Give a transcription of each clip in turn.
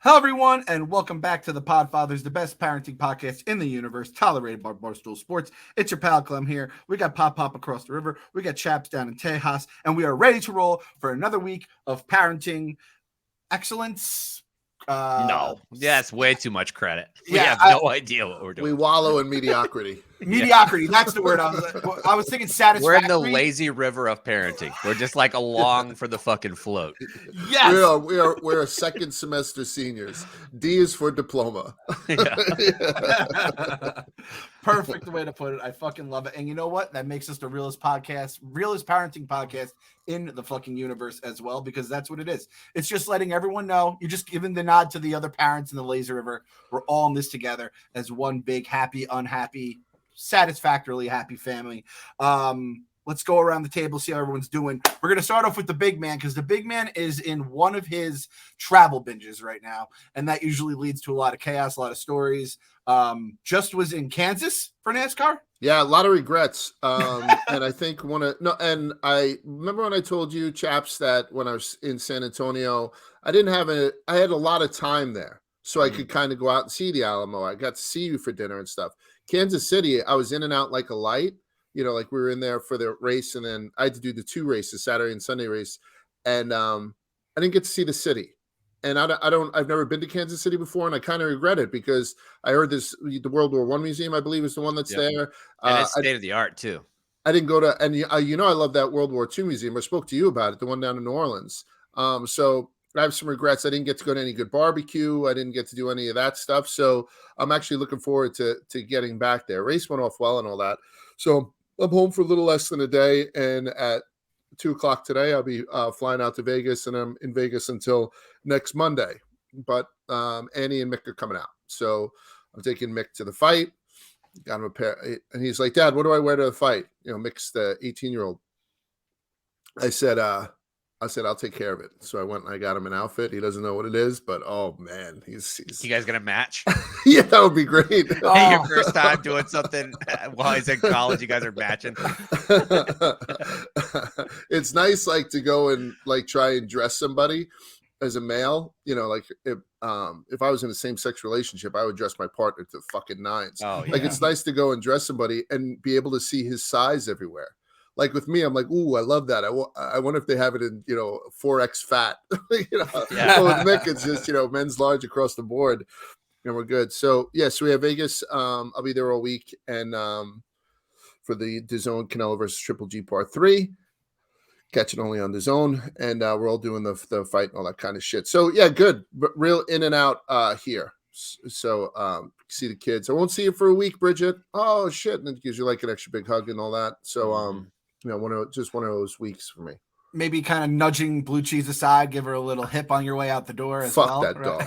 Hello, everyone, and welcome back to the Podfathers, the best parenting podcast in the universe, tolerated by Barstool Sports. It's your pal Clem here. We got Pop across the river. We got Chaps down in Tejas, and we are ready to roll for another week of parenting excellence. No, that's way too much credit. We Yeah, have no idea what we're We doing. wallow in mediocrity. Mediocrity. That's the word. I was thinking satisfactory. We're in the lazy river of parenting. We're just like along for the fucking float. Yes. We're second semester seniors. D is for diploma. Perfect way to put it. I fucking love it. And you know what? That makes us the realest parenting podcast in the fucking universe as well, because that's what it is. It's just letting everyone know. You're just giving the nod to the other parents in the lazy river. We're all in this together as one big happy, unhappy, satisfactorily happy family. Let's go around the table, see how everyone's doing. We're going to start off with the big man, because the big man is in one of his travel binges right now, and that usually leads to a lot of chaos, a lot of stories. Just was in Kansas for NASCAR. Yeah, a lot of regrets. And I think and I remember when I told you, Chaps, that when I was in San Antonio, I had a lot of time there. So I could kind of go out and see the Alamo. I got to see you for dinner and stuff. Kansas City, I was in and out like a light. You know, like we were in there for the race, and then I had to do the two races, Saturday and Sunday race. And I didn't get to see the city. And I've never been to Kansas City before, and I kind of regret it because I heard the World War I Museum, I believe, is the one that's there. And it's state of the art too. I didn't go to, and I love that World War II museum. I spoke to you about it, the one down in New Orleans. So I have some regrets. I didn't get to go to any good barbecue. I didn't get to do any of that stuff. So I'm actually looking forward to getting back there. Race went off well and all that. So I'm home for a little less than a day, and at 2:00 today, I'll be flying out to Vegas, and I'm in Vegas until next Monday. But Annie and Mick are coming out, so I'm taking Mick to the fight. Got him a pair, and he's like, "Dad, what do I wear to the fight?" You know, Mick's the 18-year-old. I said, I'll take care of it. So I went and I got him an outfit. He doesn't know what it is, but oh man, he's You guys gonna match? Yeah, that would be great. Hey, your first time doing something while he's in college, you guys are matching. It's nice, like, to go and like try and dress somebody as a male. You know, like if I was in a same-sex relationship, I would dress my partner to fucking nines. Oh, yeah. Like, it's nice to go and dress somebody and be able to see his size everywhere. Like with me, I'm like, ooh, I love that. I wonder if they have it in, 4X fat. Yeah. But with Mick, it's just, men's large across the board, and we're good. So so we have Vegas. I'll be there all week, and for the DAZN Canelo versus Triple G Part 3, catch it only on DAZN, and we're all doing the fight and all that kind of shit. So yeah, good, but real in and out here. So see the kids. I won't see you for a week, Bridget. Oh shit, and it gives you like an extra big hug and all that. So one of those weeks for me. Maybe kind of nudging Blue Cheese aside, give her a little hip on your way out the door as Fuck well. That dog.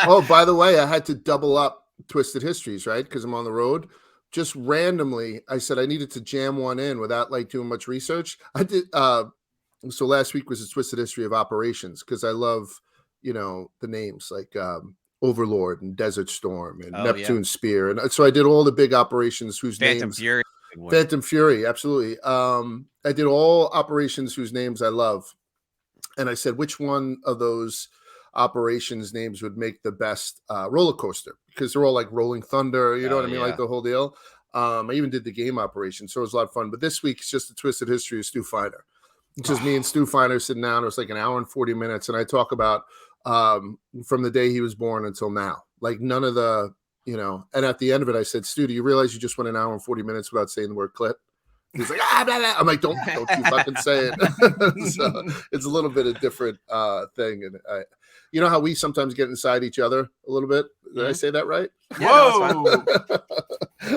Oh, by the way, I had to double up Twisted Histories, right? Because I'm on the road. Just randomly, I said I needed to jam one in without like doing much research. I did. So last week was a Twisted History of Operations, because I love, the names like Overlord and Desert Storm and Neptune Spear, and so I did all the big operations whose names. Phantom Fury, absolutely. I did all operations whose names I love, and I said which one of those operations names would make the best roller coaster, because they're all like Rolling Thunder, you know what I mean, like the whole deal. I even did the game operation, so it was a lot of fun. But this week it's just a Twisted History of Stu Finder. It's just me and Stu Finder sitting down. It was like an hour and 40 minutes, and I talk about from the day he was born until now, like none of the. And at the end of it, I said, "Stu, do you realize you just went an hour and 40 minutes without saying the word clip?" He's like, blah, blah. I'm like, don't you fucking say it. So it's a little bit of different thing. And you know how we sometimes get inside each other a little bit? Did I say that right? Whoa.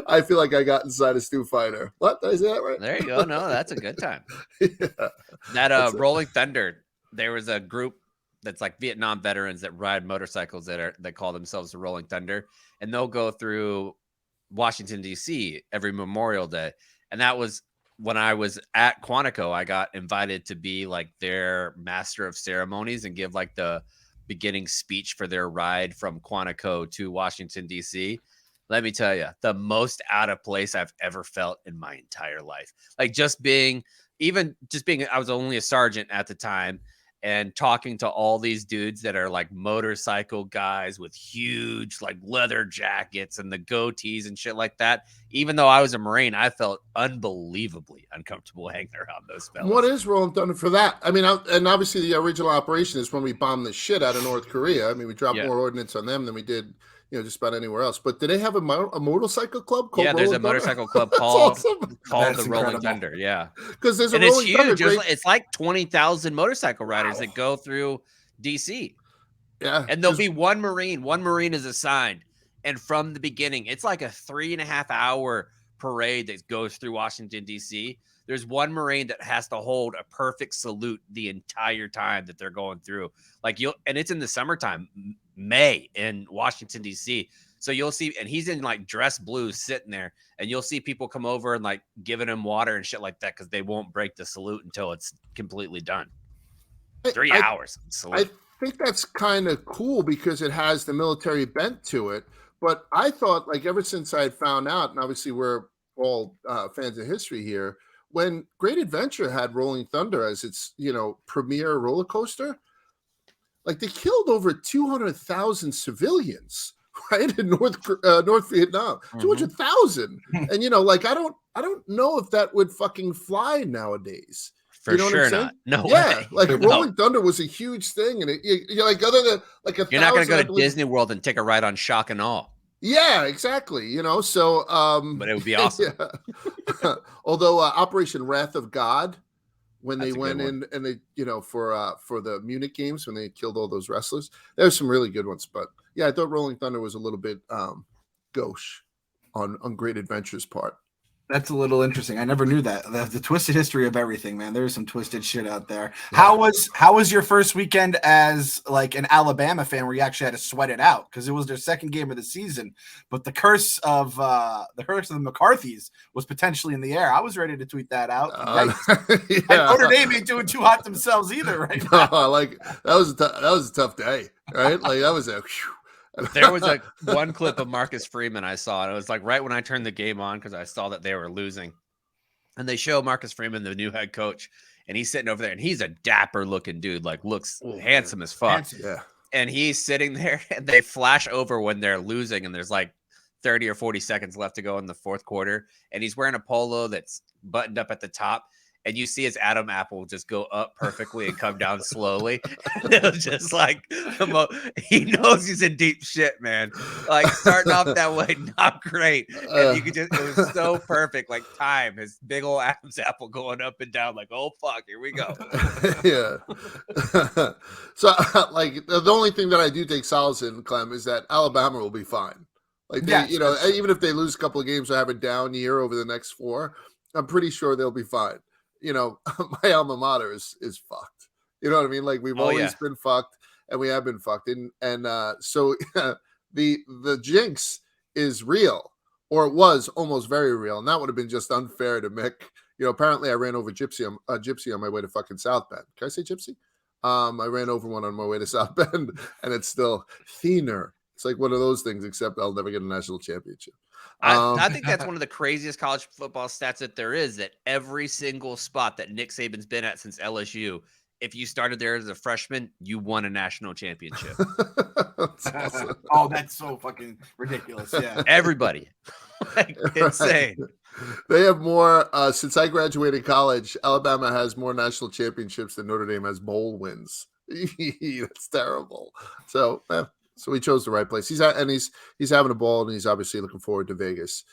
I feel like I got inside a Stu Finder. What? Did I say that right? There you go. No, that's a good time. Yeah. That Rolling Thunder, there was a group that's like Vietnam veterans that ride motorcycles that call themselves the Rolling Thunder, and they'll go through Washington, D.C. every Memorial Day. And that was when I was at Quantico. I got invited to be like their master of ceremonies and give like the beginning speech for their ride from Quantico to Washington, D.C. Let me tell you, the most out of place I've ever felt in my entire life. Like just being, I was only a sergeant at the time. and talking to all these dudes that are like motorcycle guys with huge like leather jackets and the goatees and shit like that. Even though I was a Marine, I felt unbelievably uncomfortable hanging around those fellas. What is Rolling Thunder for that? I mean, and obviously the original operation is when we bombed the shit out of North Korea. I mean, we dropped more ordnance on them than we did, just about anywhere else. But do they have a motorcycle club called there's Rolling a motorcycle club called the Rolling Thunder. Yeah. Because there's a Rolling Rolling Thunder. Thunder. It's like 20,000 motorcycle riders that go through DC. Yeah. And there'll be one Marine. One Marine is assigned. And from the beginning, it's like a 3.5 hour parade that goes through Washington, D.C. There's one Marine that has to hold a perfect salute the entire time that they're going through. And it's in the summertime, May in Washington, D.C. So you'll see, and he's in like dress blue sitting there, and you'll see people come over and like giving him water and shit like that because they won't break the salute until it's completely done. 3 hours. Salute. I think that's kind of cool because it has the military bent to it. But I thought, like, ever since I had found out, and obviously we're all fans of history here, when Great Adventure had Rolling Thunder as its, premier roller coaster, like they killed over 200,000 civilians, right, in North Vietnam, 200,000, and I don't know if that would fucking fly nowadays. For sure not. No yeah, way. Like Rolling Thunder was a huge thing, and you're like other than like you're not going to go to Disney World and take a ride on Shock and Awe. Yeah, exactly. So but it would be awesome. Yeah. Although Operation Wrath of God, when they went in and they for the Munich games when they killed all those wrestlers, there's some really good ones. But yeah, I thought Rolling Thunder was a little bit gauche on Great Adventure's part. That's a little interesting. I never knew that. The twisted history of everything, man. There's some twisted shit out there. Yeah. How was your first weekend as like an Alabama fan where you actually had to sweat it out? Because it was their second game of the season, but the curse of the McCarthys was potentially in the air. I was ready to tweet that out. Yeah. Notre Dame ain't doing too hot themselves either, right? No, like that was a tough day, right? Like that was a whew. There was one clip of Marcus Freeman I saw, and it was like right when I turned the game on because I saw that they were losing. And they show Marcus Freeman, the new head coach, and he's sitting over there, and he's a dapper looking dude, like looks handsome as fuck. Yeah. And he's sitting there, and they flash over when they're losing, and there's like 30 or 40 seconds left to go in the fourth quarter. And he's wearing a polo that's buttoned up at the top. And you see his Adam apple just go up perfectly and come down slowly. It was just like, he knows he's in deep shit, man. Like starting off that way, not great. And you could it was so perfect, like time, his big old Adam's apple going up and down, like, oh fuck, here we go. Yeah. So like the only thing that I do take solace in, Clem, is that Alabama will be fine. Like they, even if they lose a couple of games or have a down year over the next 4, I'm pretty sure they'll be fine. My alma mater is fucked. You know what I mean? Like we've always been fucked, and we have been fucked. And so the jinx is real, or it was almost very real, and that would have been just unfair to Mick. Apparently I ran over Gypsy on my way to fucking South Bend. Can I say Gypsy? I ran over one on my way to South Bend, and it's still thinner. It's like one of those things, except I'll never get a national championship. I think that's one of the craziest college football stats that there is, that every single spot that Nick Saban's been at since LSU, if you started there as a freshman, you won a national championship. That's awesome. Oh, that's so fucking ridiculous. Yeah. Everybody. Like, insane. They have more, since I graduated college, Alabama has more national championships than Notre Dame has bowl wins. That's terrible. So, so he chose the right place. He's having a ball, and he's obviously looking forward to Vegas.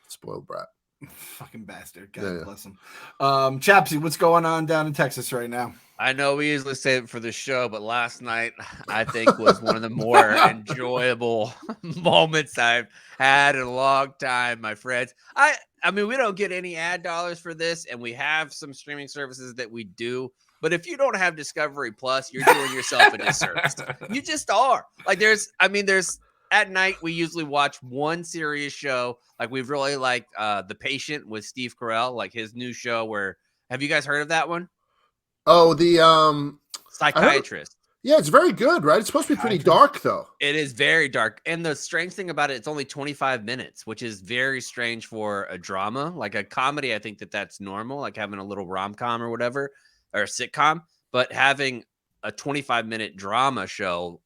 Spoiled brat. Fucking bastard. God bless him. Chapsy, what's going on down in Texas right now? I know we usually save it for the show, but last night I think was one of the more enjoyable moments I've had in a long time, my friends. I mean, we don't get any ad dollars for this, and we have some streaming services that we do. But if you don't have Discovery Plus, you're doing yourself a disservice. You just are. Like there's at night, we usually watch one serious show. Like we've really liked The Patient with Steve Carell, like his new show have you guys heard of that one? Oh, the Psychiatrist. Yeah, it's very good, right? It's supposed to be pretty dark, though. It is very dark. And the strange thing about it, it's only 25 minutes, which is very strange for a drama. Like a comedy, I think that's normal, like having a little rom-com or whatever, or a sitcom. but having a 25-minute drama show,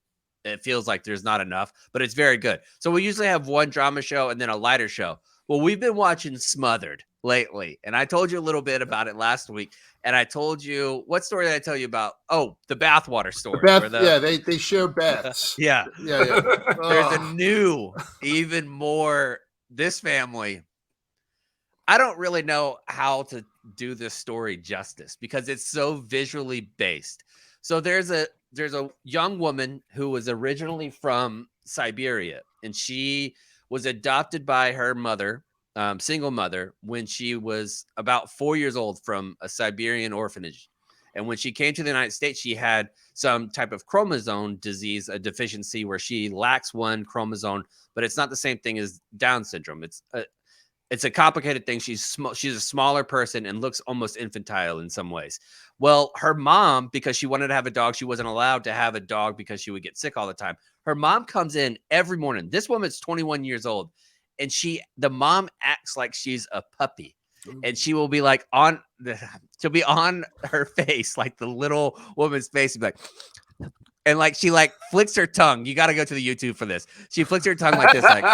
it feels like there's not enough, but it's very good. So we usually have one drama show and then a lighter show. Well, we've been watching Smothered lately, and I told you a little bit about it last week. And I told you, what story did I tell you about? Oh, the bathwater story. They share baths. Yeah. Yeah. There's a new, even more, this family. I don't really know how to do this story justice because it's so visually based. So there's a young woman who was originally from Siberia, and she was adopted by her mother, single mother, when she was about 4 years old from a Siberian orphanage. And when she came to the United States, she had some type of chromosome disease, a deficiency where she lacks one chromosome, but it's not the same thing as Down syndrome. It's a complicated thing. She's a smaller person and looks almost infantile in some ways. Well, her mom, because she wanted to have a dog, she wasn't allowed to have a dog because she would get sick all the time. Her mom comes in every morning. This woman's 21 years old, and the mom acts like she's a puppy. And she will be like she'll be on her face, like the little woman's face, and be like, and like she like flicks her tongue. You got to go to the YouTube for this. She flicks her tongue like this, like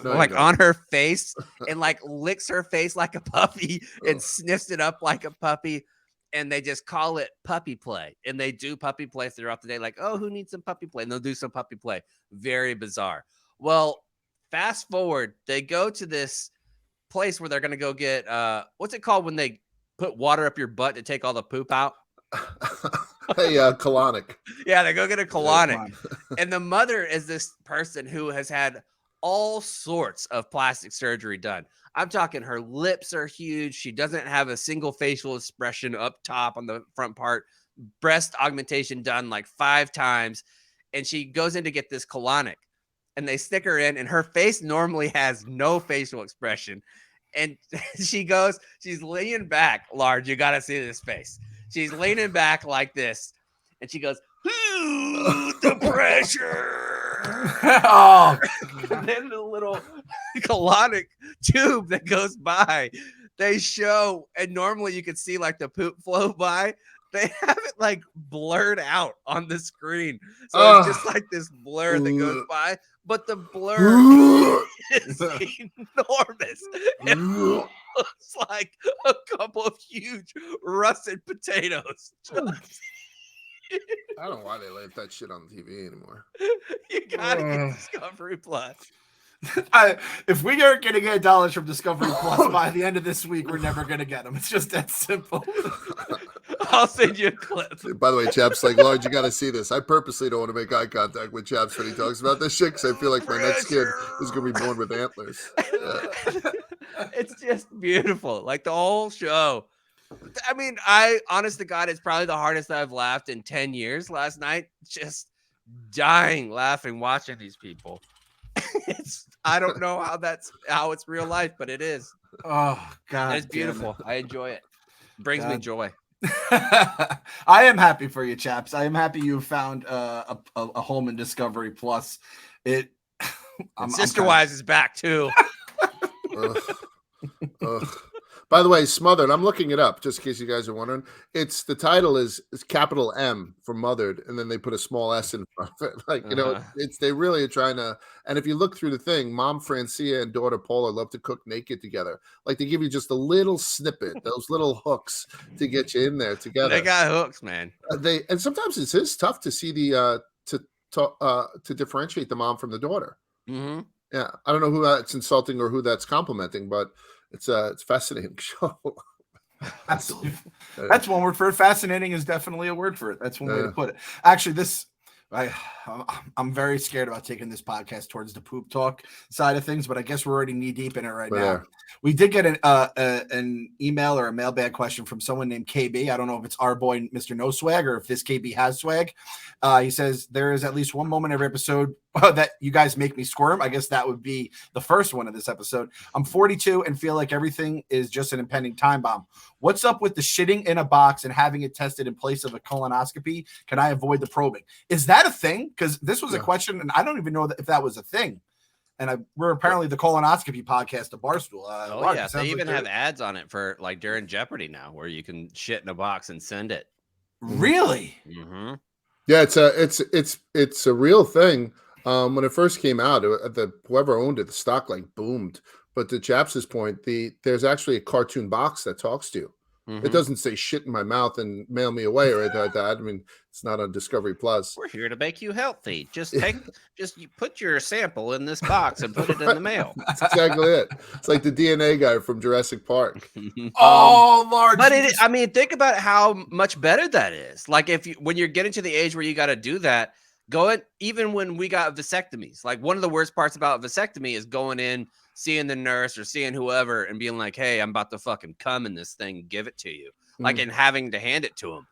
like on her face, and like licks her face like a puppy and sniffs it up like a puppy. And they just call it puppy play. And they do puppy play throughout the day. Like, oh, who needs some puppy play? And they'll do some puppy play. Very bizarre. Well, fast forward, they go to this place where they're going to go get, what's it called when they put water up your butt to take all the poop out? Colonic. Yeah, they go get a colonic. And the mother is this person who has had all sorts of plastic surgery done. I'm talking her lips are huge. She doesn't have a single facial expression up top on the front part. Breast augmentation done like 5 times. And she goes in to get this colonic. And they stick her in, and her face normally has no facial expression. And she's leaning back. Large, you got to see this face. She's leaning back like this. And she goes, the pressure. Oh, And then the little colonic tube that goes by, they show, and normally you could see like the poop flow by. They have it like blurred out on the screen. So it's just like this blur that goes by, but the blur is enormous. It looks like a couple of huge russet potatoes. I don't know why they let that shit on TV anymore. You gotta get Discovery Plus. If we aren't getting $8 from Discovery Plus by the end of this week, we're never gonna get them. It's just that simple. I'll send you a clip. By the way, Chaps, like, Large, you got to see this. I purposely don't want to make eye contact with Chaps when he talks about this shit because I feel like my next kid is going to be born with antlers. Yeah. It's just beautiful. Like the whole show. I mean, honest to God, it's probably the hardest I've laughed in 10 years last night. Just dying laughing, watching these people. I don't know how it's real life, but it is. Oh, God. And it's beautiful. I enjoy it. Brings me joy. I am happy for you, Chaps. I am happy you found a home in Discovery Plus. Sister Wives is back too. By the way, Smothered, I'm looking it up just in case you guys are wondering. The title is capital M for Mothered, and then they put a small S in front of it. Like, they really are trying to. And if you look through the thing, Mom Francia and daughter Paula love to cook naked together. Like, they give you just a little snippet, those little hooks to get you in there together. They got hooks, man. And sometimes it is tough to see to differentiate the mom from the daughter. Mm-hmm. Yeah, I don't know who that's insulting or who that's complimenting, but it's a fascinating show. That's one word for it. Fascinating is definitely a word for it. That's one way to put it. Actually, I'm very scared about taking this podcast towards the poop talk side of things, but I guess we're already knee deep in it right now. We did get an email or a mailbag question from someone named KB. I don't know if it's our boy, Mr. No Swag, or if this KB has swag. He says, there is at least one moment every episode that you guys make me squirm. I guess that would be the first one of this episode. I'm 42 and feel like everything is just an impending time bomb. What's up with the shitting in a box and having it tested in place of a colonoscopy? Can I avoid the probing? Is that a thing? Because this was a question, and I don't even know if that was a thing. And we're apparently the colonoscopy podcast of Barstool. They even have ads on it for like during Jeopardy now, where you can shit in a box and send it. Really? Mm-hmm. Yeah, it's a real thing. When it first came out, whoever owned it, the stock like boomed. But to Chaps's point, there's actually a cartoon box that talks to you. It doesn't say shit in my mouth and mail me away or anything like that. I mean, it's not on Discovery Plus. We're here to make you healthy. Just you put your sample in this box and put it in the mail. That's exactly it. It's like the DNA guy from Jurassic Park. Oh, Large. But I mean, think about how much better that is. Like when you're getting to the age where you got to do that, even when we got vasectomies, like one of the worst parts about vasectomy is going in, seeing the nurse or seeing whoever and being like, hey, I'm about to fucking come in this thing, give it to you. Like, and having to hand it to them.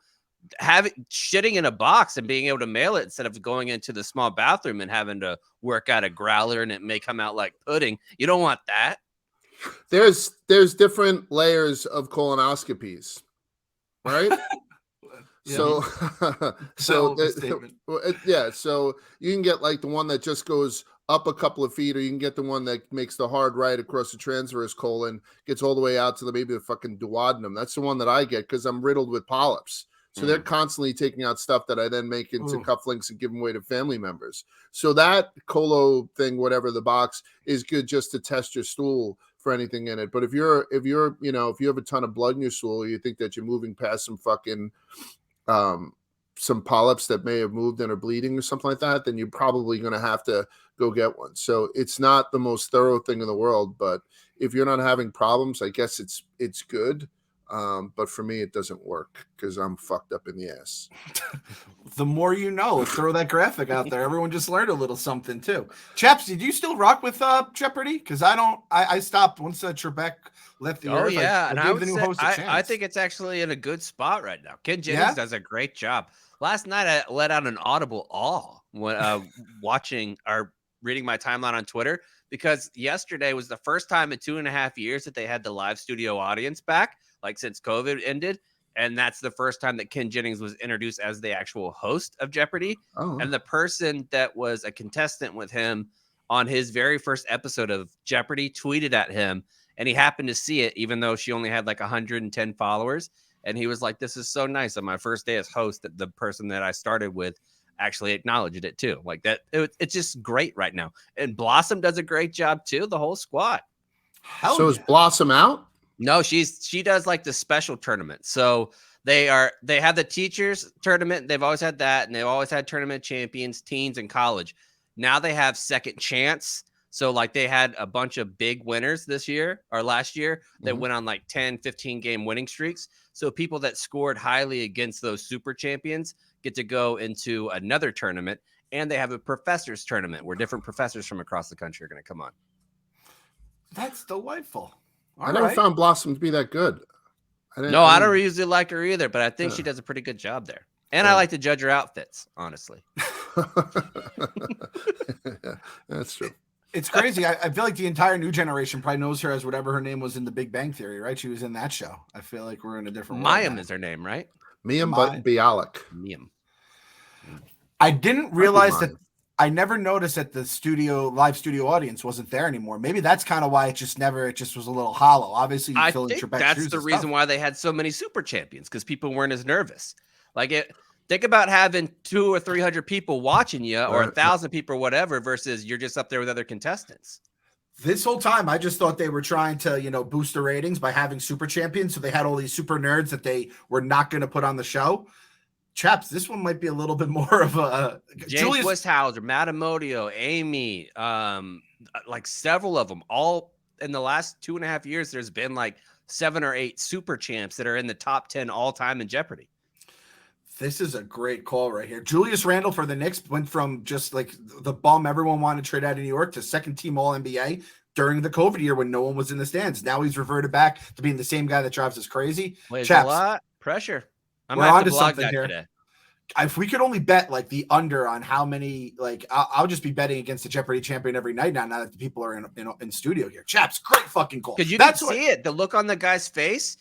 Shitting in a box and being able to mail it instead of going into the small bathroom and having to work out a growler and it may come out like pudding. You don't want that. There's different layers of colonoscopies, right? So you can get like the one that just goes up a couple of feet, or you can get the one that makes the hard right across the transverse colon, gets all the way out to maybe the fucking duodenum. That's the one that I get because I'm riddled with polyps. So they're constantly taking out stuff that I then make into cufflinks and give them away to family members. So that colo thing, whatever the box, is good just to test your stool for anything in it. But if you have a ton of blood in your stool, you think that you're moving past some fucking some polyps that may have moved and are bleeding or something like that, then you're probably going to have to go get one. So it's not the most thorough thing in the world, but if you're not having problems, I guess it's good. But for me, it doesn't work because I'm fucked up in the ass. The more you know. Let's throw that graphic out there. Everyone just learned a little something too. Chaps, did you still rock with Jeopardy? Because I stopped once Trebek left the earth. Yeah, and I gave the new host a chance. I think it's actually in a good spot right now. Ken Jennings does a great job. Last night I let out an audible awe when reading my timeline on Twitter, because yesterday was the first time in 2.5 years that they had the live studio audience back, like since COVID ended. And that's the first time that Ken Jennings was introduced as the actual host of Jeopardy. Oh. And the person that was a contestant with him on his very first episode of Jeopardy tweeted at him, and he happened to see it, even though she only had like 110 followers. And he was like, this is so nice. On my first day as host, that the person that I started with actually acknowledged it too. Like that. It's just great right now. And Blossom does a great job too. The whole squad. Is Blossom out? No, she does like the special tournament. So they have the teachers tournament. They've always had that. And they've always had tournament champions, teens, and college. Now they have second chance. So like they had a bunch of big winners this year or last year that went on like 10, 15 game winning streaks. So people that scored highly against those super champions get to go into another tournament. And they have a professors tournament where different professors from across the country are going to come on. That's delightful. I never found Blossom to be that good. I don't usually like her either, but I think she does a pretty good job there. And I like to judge her outfits, honestly. That's true. It's crazy. I feel like the entire new generation probably knows her as whatever her name was in The Big Bang Theory, right? She was in that show. I feel like we're in a different world. Mayim is her name, right? Mayim Bialik. Mayim. I didn't realize that. I never noticed that the live studio audience wasn't there anymore. Maybe that's kind of why it just was a little hollow. Obviously, I think that's the reason why they had so many super champions, because people weren't as nervous. Think about having 200 or 300 people watching you, or 1,000 people, or whatever, versus you're just up there with other contestants. This whole time, I just thought they were trying to, boost the ratings by having super champions. So they had all these super nerds that they were not going to put on the show. Chaps, this one might be a little bit more of a James Westhauser, Matt Amodio, Amy, like several of them. All in the last 2.5 years, there's been like 7 or 8 super champs that are in the top 10 all time in Jeopardy. This is a great call right here. Julius Randle for the Knicks went from just like the bum everyone wanted to trade out of New York to second team All NBA during the COVID year when no one was in the stands. Now he's reverted back to being the same guy that drives us crazy. Plays a lot pressure. We're on to something here. Today. If we could only bet like the under on how many, like I'll just be betting against the Jeopardy champion every night now that the people are in studio here. Chaps, great fucking call. Because you can see it. The look on the guy's face.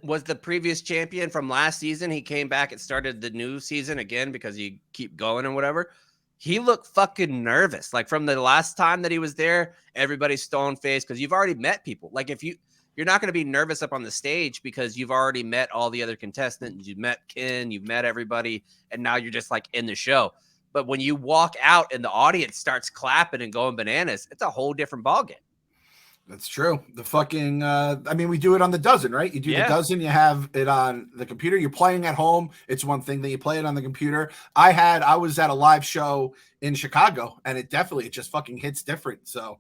Was the previous champion from last season. He came back and started the new season again because you keep going and whatever. He looked fucking nervous. Like from the last time that he was there, everybody's stone faced because you've already met people. Like if you're you're not going to be nervous up on the stage because you've already met all the other contestants. You've met Ken, you've met everybody, and now you're just like in the show. But when you walk out and the audience starts clapping and going bananas, it's a whole different ballgame. That's true. The fucking, I mean, we do it on the dozen, right? You do the dozen, you have it on the computer. You're playing at home. It's one thing that you play it on the computer. I was at a live show in Chicago, and it just fucking hits different. So,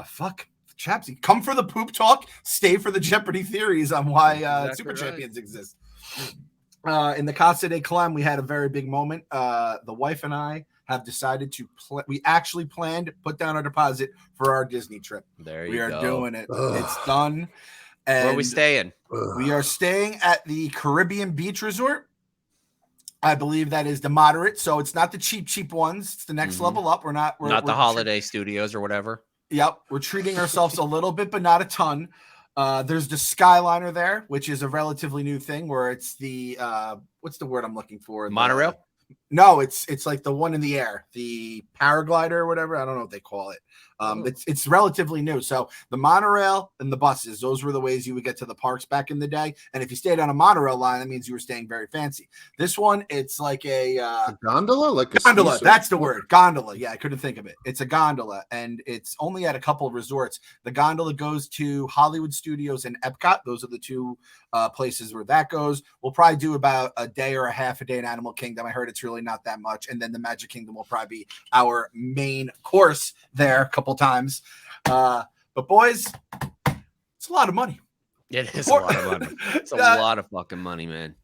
fuck. Chapsy, come for the poop talk, stay for the Jeopardy theories on why Super Champions exist. In the Casa de Clem, we had a very big moment. The wife and I have decided to we actually planned to put down our deposit for our Disney trip. We are doing it. It's done. And where are we staying? We are staying at the Caribbean Beach Resort. I believe that is the moderate, so it's not the cheap ones. It's the next level up. We're not the Holiday Studios or whatever. Yep, we're treating ourselves a little bit, but not a ton. There's the Skyliner there, which is a relatively new thing where it's the what's the word I'm looking for? Monorail? No, it's like the one in the air, the paraglider or whatever. I don't know what they call it. It's relatively new. So the monorail and the buses, those were the ways you would get to the parks back in the day. And if you stayed on a monorail line, that means you were staying very fancy. This one, it's like a gondola, like a gondola. That's the word, gondola. Yeah, I couldn't think of it. It's a gondola, and it's only at a couple of resorts. The gondola goes to Hollywood Studios and Epcot. Those are the two places where that goes. We'll probably do about a day or a half a day in Animal Kingdom. I heard it's really not that much, and then the Magic Kingdom will probably be our main course there a couple times. But boys, it's a lot of money. It is a lot of money. It's a lot of fucking money, man.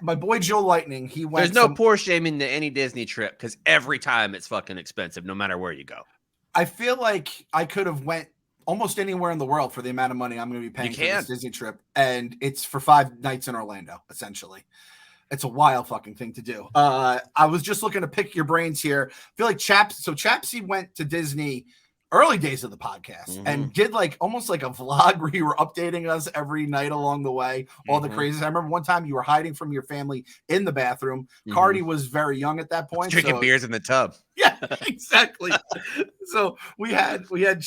My boy Joe Lightning, he went. There's no poor shaming to any Disney trip because every time it's fucking expensive, no matter where you go. I feel like I could have went almost anywhere in the world for the amount of money I'm going to be paying for this Disney trip, and it's for 5 nights in Orlando, essentially. It's a wild fucking thing to do. I was just looking to pick your brains here. I feel like Chapsy went to Disney early days of the podcast and did like almost like a vlog where you were updating us every night along the way, all the crazies. I remember one time you were hiding from your family in the bathroom. Cardi was very young at that point. Drinking beers in the tub. Yeah, exactly. So we had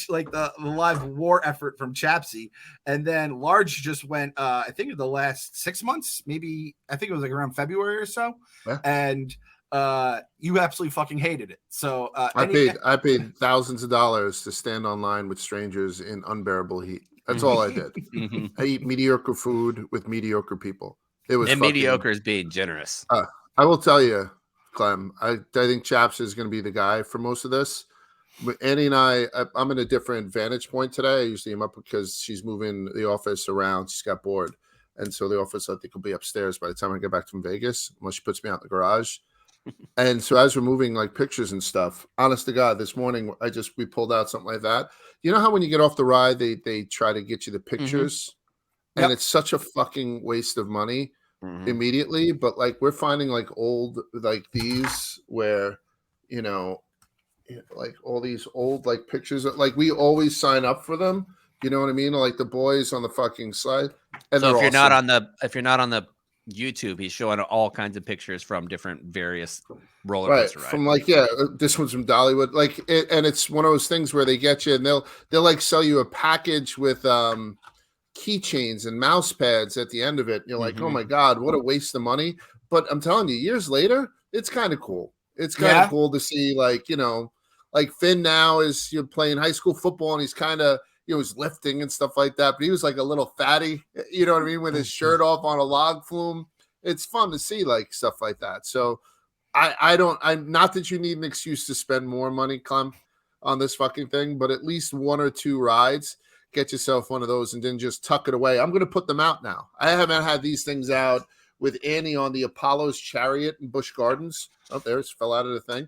like the live war effort from Chapsy, and then Large just went, I think in the last 6 months, maybe I think it was like around February or so. Yeah. And you absolutely fucking hated it. So I paid thousands of dollars to stand online with strangers in unbearable heat. That's all I did. I eat mediocre food with mediocre people. It was mediocre is being generous. I will tell you, Clem, I think Chaps is going to be the guy for most of this. Annie and I'm in a different vantage point today. I usually am up because she's moving the office around. She's got bored. And so the office, I think, will be upstairs by the time I get back from Vegas, unless she puts me out in the garage. And so as we're moving like pictures and stuff, honest to God, this morning we pulled out something like that. You know how when you get off the ride, they try to get you the pictures, and it's such a fucking waste of money immediately. But like we're finding like old like these where like all these old like pictures like we always sign up for them. You know what I mean? Like the boys on the fucking slide. And so if you're not on the YouTube, he's showing all kinds of pictures from different various roller coaster rides. From like this one's from Dollywood, like and it's one of those things where they get you and they'll like sell you a package with keychains and mouse pads at the end of it. And you're like, oh my God, what a waste of money. But I'm telling you, years later, it's kind of cool. It's kind of cool to see like like Finn now is playing high school football and he's kind of he was lifting and stuff like that, but he was like a little fatty, you know what I mean, with his shirt off on a log flume. It's fun to see like stuff like that. So I'm not that you need an excuse to spend more money, Clem, on this fucking thing, but at least 1 or 2 rides, get yourself one of those and then just tuck it away. I'm going to put them out now. I haven't had these things out with Annie on the Apollo's Chariot in Busch Gardens. Oh, there it fell out of the thing.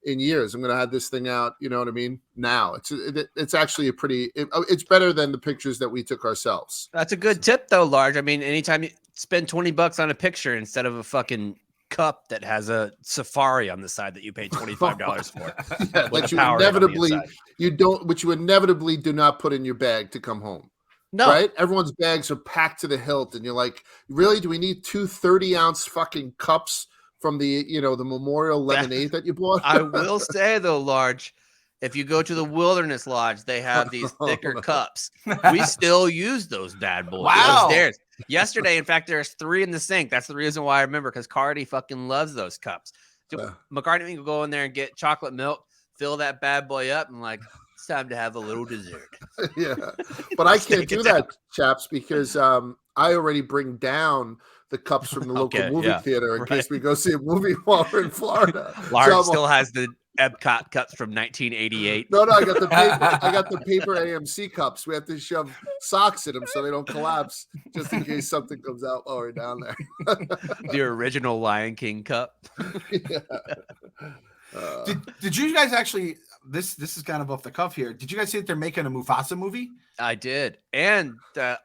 In years, I'm going to have this thing out. You know what I mean? Now it's actually it's better than the pictures that we took ourselves. That's a good tip though, Large. I mean, anytime you spend $20 on a picture instead of a fucking cup that has a safari on the side that you pay $25 for. Yeah, that you inevitably do not put in your bag to come home. No. Right? Everyone's bags are packed to the hilt and you're like, really? Do we need 2 30-ounce fucking cups from the the memorial lemonade that you bought? I will say though, Large, If you go to the Wilderness Lodge, they have these thicker cups. We still use those bad boys. Wow. Upstairs. Yesterday, in fact, there's 3 in the sink. That's the reason why I remember, because Cardi fucking loves those cups. So McCartney can go in there and get chocolate milk, fill that bad boy up, and like, it's time to have a little dessert. Yeah, but I can't do that, chaps, because I already bring down the cups from the local movie theater in case we go see a movie while we're in Florida. Large still has the Epcot cups from 1988. No, I got the paper. I got the paper AMC cups. We have to shove socks in them so they don't collapse, just in case something comes out while we're down there. The original Lion King cup. Yeah. Did you guys actually? This is kind of off the cuff here. Did you guys see that they're making a Mufasa movie? I did, and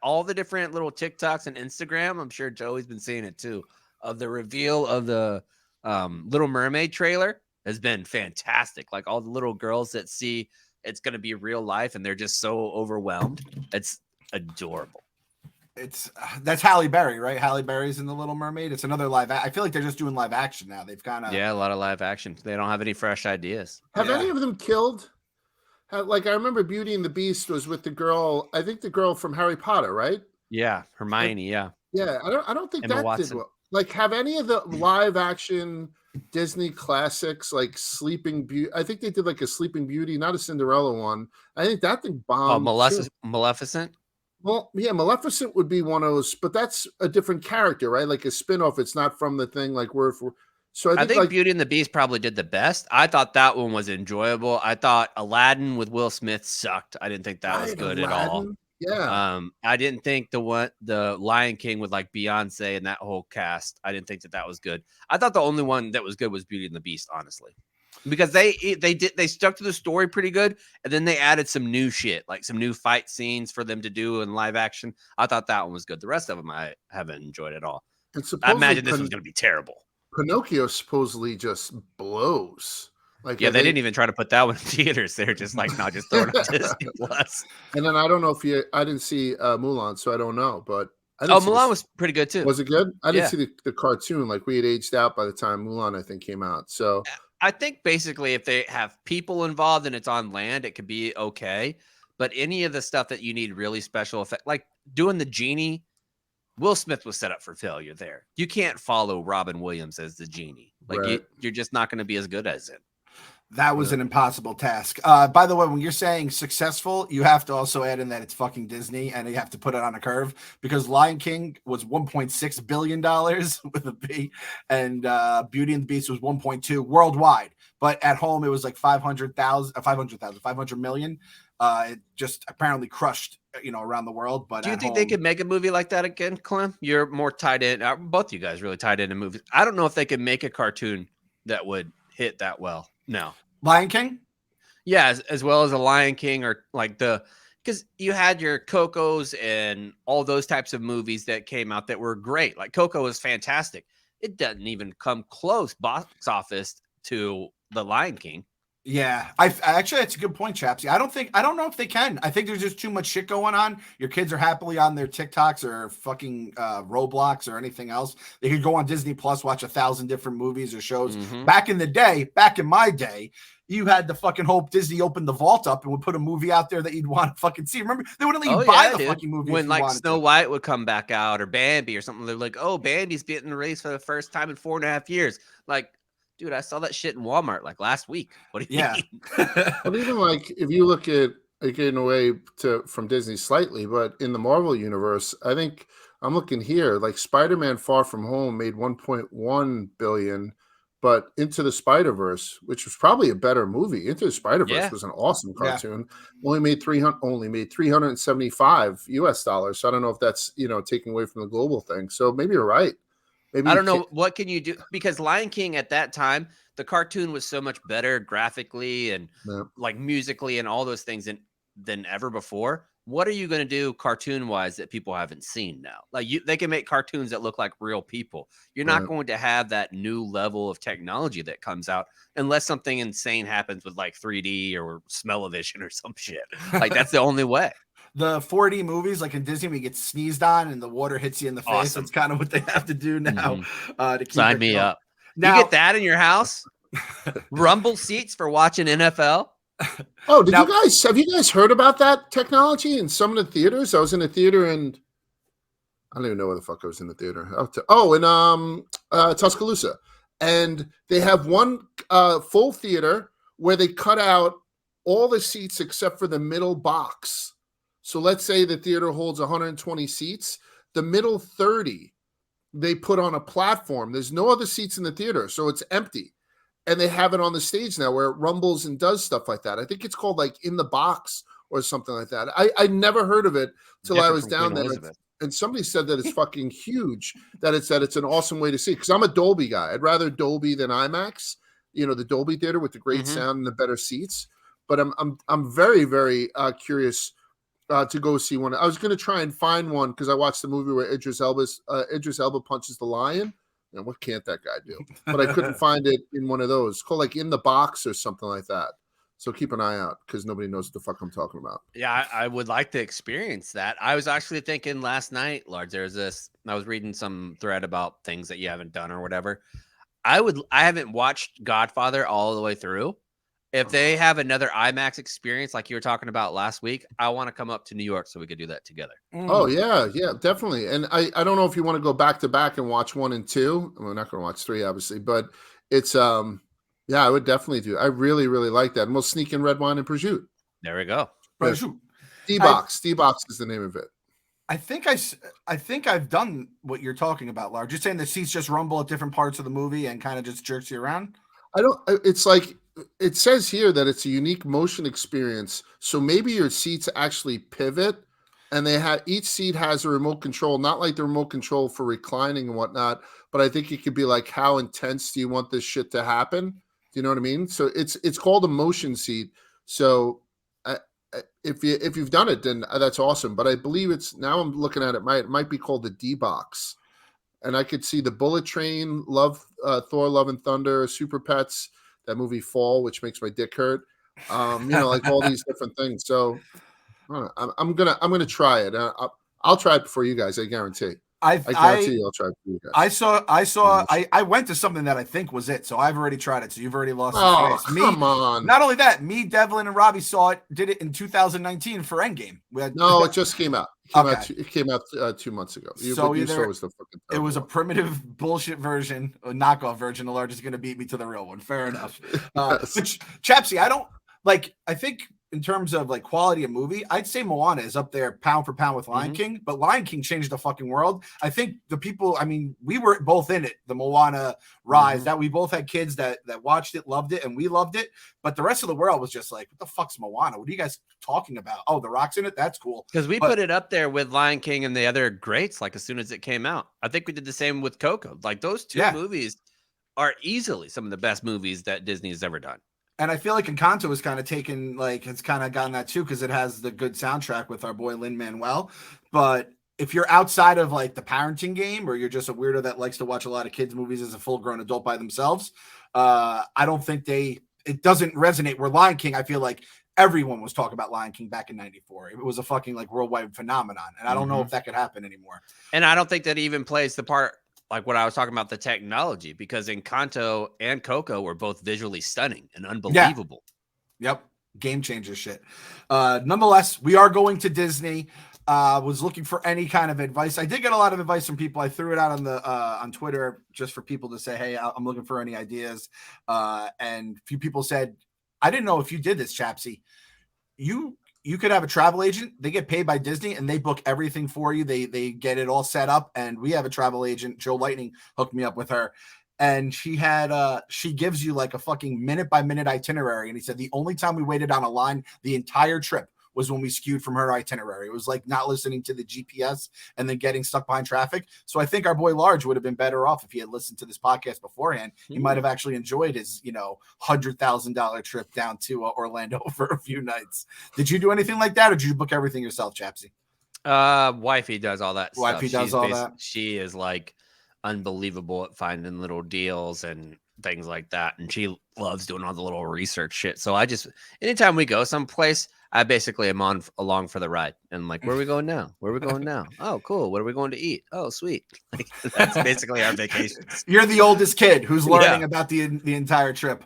all the different little TikToks and Instagram. I'm sure Joey's been seeing it too. Of the reveal of the Little Mermaid trailer has been fantastic. Like all the little girls that see it's going to be real life, and they're just so overwhelmed. It's adorable. That's Halle Berry, right? Halle Berry's in the Little Mermaid. It's another live. I feel like they're just doing live action now. They've kind of a lot of live action. They don't have any fresh ideas. Have any of them killed? Like I remember Beauty and the Beast was with the girl. I think the girl from Harry Potter, right? Yeah, Hermione. Yeah. I don't think Emma that Watson. did well. Like, have any of the live action Disney classics like Sleeping Beauty? I think they did like a Sleeping Beauty, not a Cinderella one. I think that thing bombed. Maleficent. Well, yeah, Maleficent would be one of those, but that's a different character, right? Like a spinoff. It's not from the thing like word for. So I think like, Beauty and the Beast probably did the best. I thought that one was enjoyable. I thought Aladdin with Will Smith sucked. I didn't think that was good at all. Yeah. I didn't think the Lion King with like Beyonce and that whole cast. I didn't think that was good. I thought the only one that was good was Beauty and the Beast, honestly. Because they stuck to the story pretty good, and then they added some new shit, like some new fight scenes for them to do in live action. I thought that one was good. The rest of them I haven't enjoyed at all. I imagine this was going to be terrible. Pinocchio supposedly just blows. Like, yeah, they didn't even try to put that one in theaters. They're just like, no, just throw it on Disney Plus. And then I don't know if I didn't see Mulan, so I don't know, but Mulan was pretty good too. Was it good? I didn't see the cartoon. Like we had aged out by the time Mulan, I think, came out. So I think basically if they have people involved and it's on land, it could be okay. But any of the stuff that you need really special effect, like doing the genie, Will Smith was set up for failure there. You can't follow Robin Williams as the genie. Like you're just not going to be as good as it. That was an impossible task. By the way, when you're saying successful, you have to also add in that it's fucking Disney and you have to put it on a curve because Lion King was $1.6 billion with a B and Beauty and the Beast was 1.2 worldwide. But at home, it was like 500 million. It just apparently crushed, around the world. But do you think they could make a movie like that again, Clem? You're more tied in. Both you guys really tied into movies. I don't know if they could make a cartoon that would hit that well. No. Lion King? Yeah, as well as a Lion King or like because you had your Cocos and all those types of movies that came out that were great. Like Coco was fantastic. It doesn't even come close box office to the Lion King. Yeah, I actually, that's a good point, Chaps. I don't know if they can. I think there's just too much shit going on. Your kids are happily on their TikToks or fucking Roblox or anything else. They could go on Disney Plus, watch 1,000 different movies or shows. Mm-hmm. Back in my day, you had to fucking hope Disney opened the vault up and would put a movie out there that you'd want to fucking see. Remember, they wouldn't let you buy the fucking movie when like Snow White would come back out or Bambi or something. They're like, oh, Bambi's getting released for the first time in 4.5 years. Like, dude, I saw that shit in Walmart like last week. What do you mean? But even like if you look at getting away from Disney slightly, but in the Marvel universe, I think I'm looking here like Spider-Man: Far From Home made 1.1 billion, but Into the Spider-Verse, which was probably a better movie, Into the Spider-Verse was an awesome cartoon. Only made 375 US dollars. So I don't know if that's taking away from the global thing. So maybe you're right. I don't know. What can you do? Because Lion King at that time, the cartoon was so much better graphically and like musically and all those things than ever before. What are you going to do cartoon wise that people haven't seen now? Like they can make cartoons that look like real people. You're not going to have that new level of technology that comes out unless something insane happens with like 3D or smell-o-vision or some shit. Like that's the only way. The 4D movies, like in Disney, when you get sneezed on and the water hits you in the face. Awesome. That's kind of what they have to do now. To keep Sign me going. up. Now, you get that in your house? Rumble seats for watching NFL? Oh, Now- have you guys heard about that technology in some of the theaters? I was in a theater and I don't even know where the fuck I was in the theater. In Tuscaloosa. And they have one full theater where they cut out all the seats except for the middle box. So let's say the theater holds 120 seats. The middle 30, they put on a platform. There's no other seats in the theater, so it's empty. And they have it on the stage now where it rumbles and does stuff like that. I think it's called like In the Box or something like that. I never heard of it till I was down there. And somebody said that it's fucking huge, that it's an awesome way to see. Because I'm a Dolby guy. I'd rather Dolby than IMAX, the Dolby theater with the great sound and the better seats. But I'm very, very curious to go see one. I was going to try and find one because I watched the movie where Idris Elba punches the lion. And what can't that guy do? But I couldn't find it in one of those. It's called like In the Box or something like that. So keep an eye out because nobody knows what the fuck I'm talking about. Yeah, I would like to experience that. I was actually thinking last night, Large, I was reading some thread about things that you haven't done or whatever. I haven't watched Godfather all the way through. If they have another IMAX experience like you were talking about last week, I want to come up to New York so we could do that together. Oh, yeah, definitely. And I don't know if you want to go back to back and watch 1 and 2. We're not going to watch 3, obviously, but it's yeah, I would definitely do. I really, really like that. And we'll sneak in red wine and prosciutto. There we go. D-Box. D-Box is the name of it. I think I've done what you're talking about, Large. You're saying the seats just rumble at different parts of the movie and kind of just jerks you around? It's like, it says here that it's a unique motion experience. So maybe your seats actually pivot and each seat has a remote control, not like the remote control for reclining and whatnot, but I think it could be like, how intense do you want this shit to happen? Do you know what I mean? So it's called a motion seat. So if you've done it, then that's awesome. But I believe now I'm looking at it, it might be called the D-Box. And I could see the Bullet Train, Thor, Love and Thunder, Super Pets, that movie Fall, which makes my dick hurt. Like all these different things. So I'm gonna try it. I'll try it before you guys. I guarantee. I guarantee you I'll try it for you guys. I went to something that I think was it. So I've already tried it. So you've already lost the face. Come on. Not only that, me, Devlin, and Robbie did it in 2019 for Endgame. It just came out. It came out 2 months ago. It was a primitive bullshit version, a knockoff version. The Large is going to beat me to the real one. Fair enough. Which, Chapsy, I think in terms of like quality of movie, I'd say Moana is up there pound for pound with Lion King, but Lion King changed the fucking world. I think the people, we were both in it, the Moana rise, that we both had kids that watched it, loved it, and we loved it. But the rest of the world was just like, what the fuck's Moana? What are you guys talking about? Oh, The Rock's in it? That's cool. Because we put it up there with Lion King and the other greats, like as soon as it came out. I think we did the same with Coco. Like those two movies are easily some of the best movies that Disney has ever done. And I feel like Encanto is kind of it's kind of gotten that too, because it has the good soundtrack with our boy Lin-Manuel. But if you're outside of like the parenting game, or you're just a weirdo that likes to watch a lot of kids' movies as a full-grown adult by themselves, I don't think it doesn't resonate. Where Lion King, I feel like everyone was talking about Lion King back in '94. It was a fucking like worldwide phenomenon, and I don't know if that could happen anymore. And I don't think that even plays the part. Like what I was talking about, the technology, because Encanto and Coco were both visually stunning and unbelievable. Yeah. Yep. Game changer shit. Nonetheless, we are going to Disney. Was looking for any kind of advice. I did get a lot of advice from people. I threw it out on Twitter just for people to say, hey, I'm looking for any ideas. And a few people said, I didn't know if you did this, Chapsy. You could have a travel agent. They get paid by Disney and they book everything for you. They get it all set up. And we have a travel agent, Joe Lightning, hooked me up with her. And she gives you like a fucking minute by minute itinerary. And he said the only time we waited on a line the entire trip was when we skewed from her itinerary. It was like not listening to the GPS and then getting stuck behind traffic. So I think our boy Large would have been better off if he had listened to this podcast beforehand. He might have actually enjoyed his, $100,000 trip down to Orlando for a few nights. Did you do anything like that, or did you book everything yourself, Chapsy? Wifey does all that. Wifey does all that. She is like unbelievable at finding little deals and things like that, and she loves doing all the little research shit. So anytime we go someplace, I basically am along for the ride. And like, where are we going now? Where are we going now? Oh, cool. What are we going to eat? Oh, sweet. Like, that's basically our vacations. You're the oldest kid who's learning about the entire trip.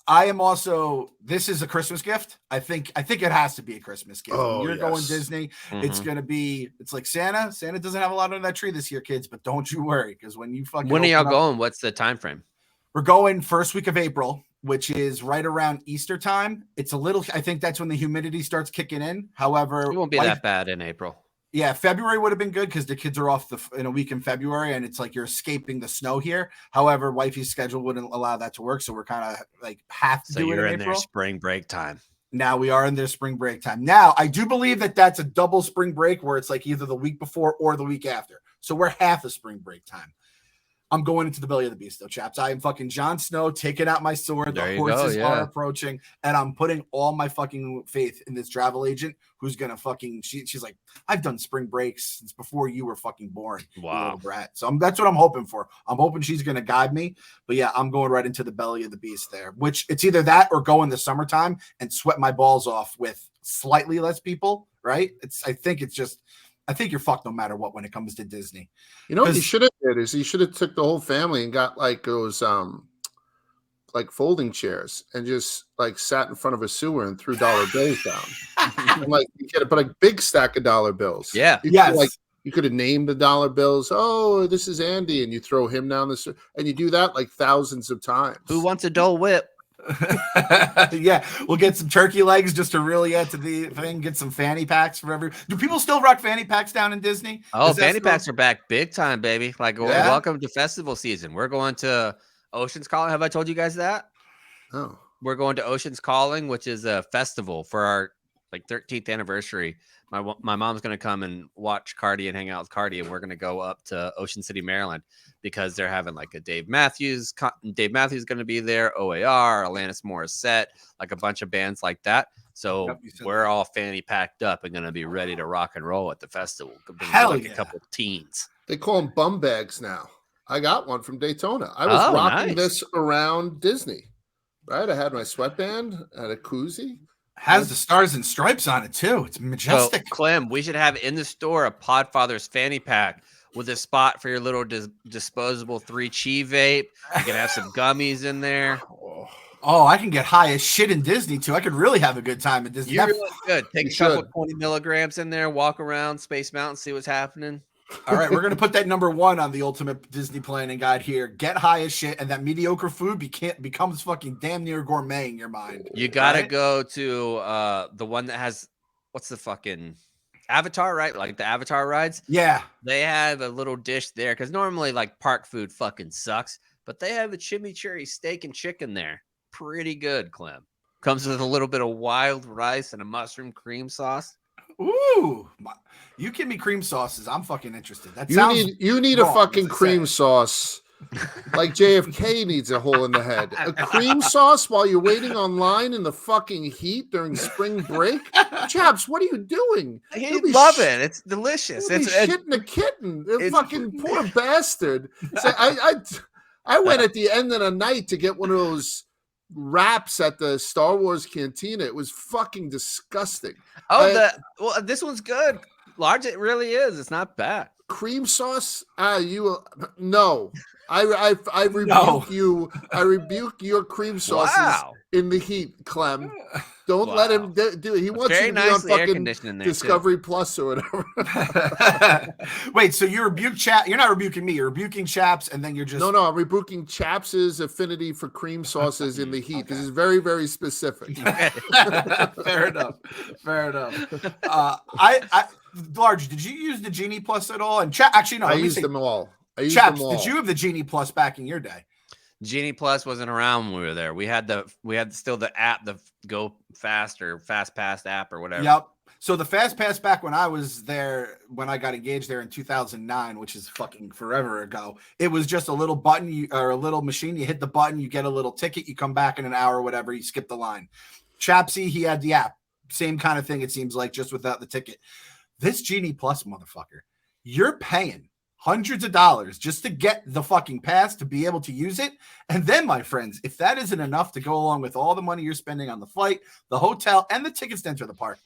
I am also. This is a Christmas gift. I think it has to be a Christmas gift. Oh, when you're going yes. Disney, it's gonna be. It's like Santa. Santa doesn't have a lot under that tree this year, kids. But don't you worry, because when you fucking When are y'all open up- going? What's the time frame? We're going first week of April, which is right around Easter time. It's a little. I think that's when the humidity starts kicking in. However, It won't be that bad in April. Yeah, February would have been good because the kids are off in a week in February, and it's like you're escaping the snow here. However, wifey's schedule wouldn't allow that to work, so we're kind of like have to So do it you're in in April. their spring break time. Now we are in their spring break time. Now I do believe that that's a double spring break where it's like either the week before or the week after. So we're half a spring break time. I'm going into the belly of the beast, though, chaps. I am fucking Jon Snow taking out my sword. There The you go, horses yeah. are approaching, and I'm putting all my fucking faith in this travel agent who's gonna fucking. She's like, I've done spring breaks since before you were fucking born, you Wow. little brat. So that's what I'm hoping for. I'm hoping she's gonna guide me. But yeah, I'm going right into the belly of the beast there. Which it's either that or go in the summertime and sweat my balls off with slightly less people. Right? I think you're fucked no matter what when it comes to Disney. You know what you should have did is you should have took the whole family and got like those like folding chairs and just like sat in front of a sewer and threw dollar bills down. And, like you get it, but like big stack of dollar bills. Yeah. You could have named the dollar bills. Oh, this is Andy, and you throw him down the sewer, and you do that like thousands of times. Who wants a Dole Whip? Yeah, we'll get some turkey legs just to really add to the thing. Get some fanny packs for every. Do people still rock fanny packs down in Disney? Oh, fanny packs are back big time, baby. Like, Yeah. welcome to festival season. We're going to Ocean's Calling. Have I told you guys that? Oh, We're going to Ocean's Calling, which is a festival for our like 13th anniversary. My mom's going to come and watch Cardi and hang out with Cardi, and we're going to go up to Ocean City, Maryland, because they're having like a Dave Matthews going to be there, OAR, Alanis Morissette, like a bunch of bands like that. So Yep, you said we're that. all fanny packed up and going to be ready to rock and roll at the festival. Hell like yeah. a couple teens. they call them bum bags now. I got one from Daytona. I was Oh, rocking nice. this around Disney, right? I had my sweatband, I had a koozie. Has the stars and stripes on it too. It's So, majestic. Clem, we should have in the store a Podfathers fanny pack with a spot for your little disposable 3-chi vape. You can have some gummies in there. Oh, I can get high as shit in Disney too. I could really have a good time at Disney. You're really good. Take You a couple should. 20 milligrams in there, walk around Space Mountain, see what's happening. All right, we're gonna put that number 1 on the ultimate Disney planning guide here. Get high as shit, and that mediocre food becomes fucking damn near gourmet in your mind. You gotta Right? go to the one that has what's the fucking Avatar, right? Like the Avatar rides. Yeah. They have a little dish there because normally like park food fucking sucks, but they have a chimichurri steak and chicken there. Pretty good, Clem. Comes with a little bit of wild rice and a mushroom cream sauce. Ooh, you give me cream sauces. I'm fucking interested. That sounds. You need a wrong, fucking as I cream said. sauce. Like JFK needs a hole in the head. A cream sauce while you're waiting online in the fucking heat during spring break? Chaps, what are you doing? He'd You'll be love sh- it. It's delicious. You'll be It's shitting a kitten. The it's- fucking poor bastard. So I went at the end of the night to get one of those wraps at the Star Wars cantina. It was fucking disgusting. This one's good. Large, it really is. It's not bad. Cream sauce? No. I rebuke No. you. I rebuke your cream sauces Wow. in the heat, Clem. Don't Wow. let him do it. He wants Very you to be on nicely air fucking conditioning there, too. Discovery Plus or whatever. Wait, so you rebuke Chap? You're not rebuking me. You're rebuking Chaps, and then you're just No, I'm rebuking Chaps' affinity for cream sauces in the heat. This Okay. is very, very specific. Fair enough. Fair enough. I Large, did you use the Genie Plus at all? And actually, no. I let me used say, them all. I used Chaps, them all. did you have the Genie Plus back in your day? Genie Plus wasn't around when we were there. We had still the app, the Go Fast or Fast Pass app or whatever. Yep. So the Fast Pass back when I was there, when I got engaged there in 2009, which is fucking forever ago, it was just a little button or a little machine. You hit the button, you get a little ticket, you come back in an hour or whatever, you skip the line. Chapsy, he had the app. Same kind of thing, it seems like, just without the ticket. This Genie Plus motherfucker, you're paying hundreds of dollars just to get the fucking pass to be able to use it. And then, my friends, if that isn't enough to go along with all the money you're spending on the flight, the hotel, and the tickets to enter the park,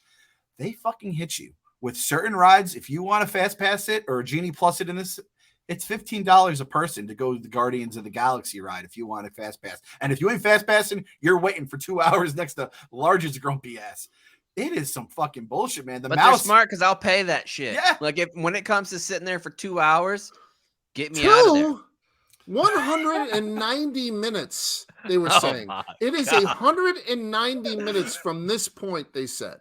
they fucking hit you with certain rides. If you want to fast pass it or a Genie Plus it in this, It's $15 a person to go to the Guardians of the Galaxy ride if you want a fast pass. And if you ain't fast passing, you're waiting for 2 hours next to Large's grumpy ass. It is some fucking bullshit, man. But they're smart because I'll pay that shit. Yeah. Like when it comes to sitting there for 2 hours, get me out of there. 190 minutes, they were saying. It is 190 minutes from this point, they said.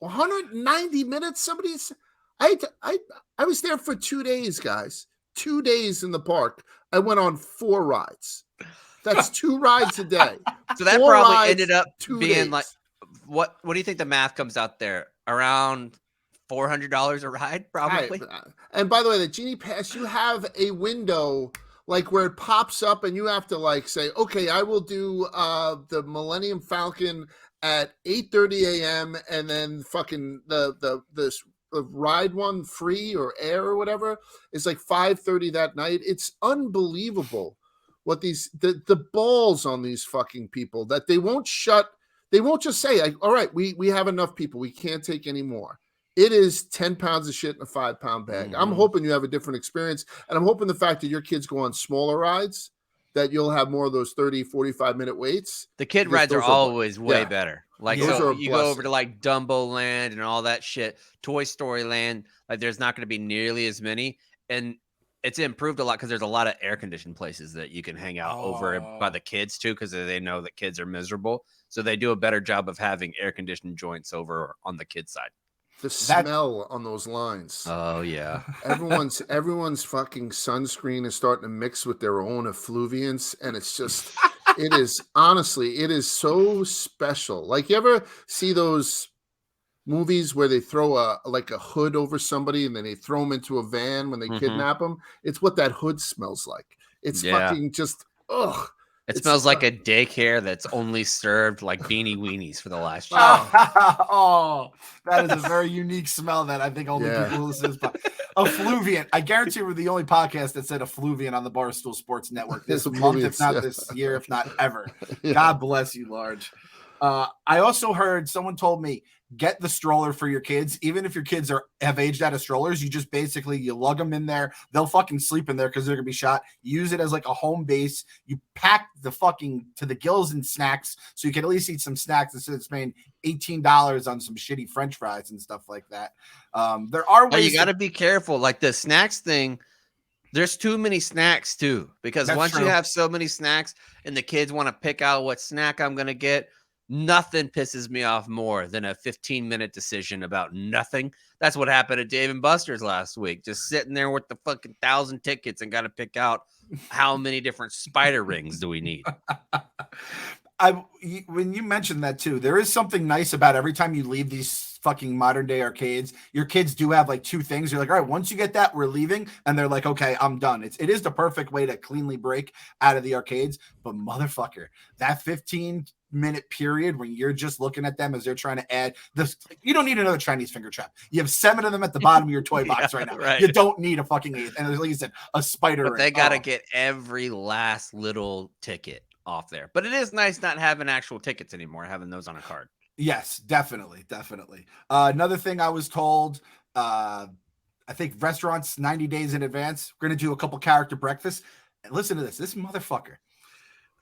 190 minutes? Somebody's... I was there for 2 days, guys. 2 days in the park. I went on 4 rides. That's 2 rides a day. So that 4 probably rides, ended up 2 being days. like, what do you think the math comes out there? Around $400 a ride, probably? And by the way, the Genie Pass, you have a window like where it pops up and you have to like say, okay, I will do the Millennium Falcon at 8:30 a.m. and then fucking the ride one free or air or whatever is like 5:30 that night. It's unbelievable what the balls on these fucking people that they won't just say like, all right, we have enough people, we can't take any more. It is 10 pounds of shit in a 5-pound bag. Mm-hmm. I'm hoping you have a different experience. And I'm hoping the fact that your kids go on smaller rides, that you'll have more of those 30, 45-minute waits. The kid rides are always way better. Like, so you go over to like Dumbo Land and all that shit, Toy Story Land. Like, there's not going to be nearly as many. And it's improved a lot because there's a lot of air-conditioned places that you can hang out over by the kids, too, because they know that kids are miserable. So they do a better job of having air-conditioned joints over on the kids' side. The smell on those lines. Oh yeah. Everyone's fucking sunscreen is starting to mix with their own effluviance, and it's just it is so special. Like, you ever see those movies where they throw a hood over somebody and then they throw them into a van when they kidnap them? It's what that hood smells like. It's fucking just ugh. It smells like a daycare that's only served like beanie weenies for the last year. Oh, that is a very unique smell that I think only people who listen to this effluviant. I guarantee we're the only podcast that said effluviant on the Barstool Sports Network this month, if not this year, if not ever. God bless you, Large. I also heard someone told me, get the stroller for your kids. Even if your kids have aged out of strollers, you just basically, you lug them in there. They'll fucking sleep in there because they're going to be shot. Use it as like a home base. You pack the fucking to the gills in snacks so you can at least eat some snacks instead of spending $18 on some shitty French fries and stuff like that. There are ways. You got to be careful. Like the snacks thing, there's too many snacks too, because once you have so many snacks and the kids want to pick out what snack I'm going to get, nothing pisses me off more than a 15-minute decision about nothing. That's what happened at Dave & Buster's last week. Just sitting there with the fucking 1,000 tickets and got to pick out how many different spider rings do we need. When you mentioned that too, there is something nice about every time you leave these fucking modern day arcades, your kids do have like 2 things. You're like, all right, once you get that, we're leaving. And they're like, okay, I'm done. It is the perfect way to cleanly break out of the arcades. But motherfucker, that 15-minute period when you're just looking at them as they're trying to add this, you don't need another Chinese finger trap. You have 7 of them at the bottom of your toy box right now. Right. You don't need a fucking 8th. And like you said, a spider ring. They got to get every last little ticket off there. But it is nice not having actual tickets anymore, having those on a card. Yes, definitely. Another thing I was told, I think restaurants 90 days in advance, we're going to do a couple character breakfasts. And listen to this motherfucker.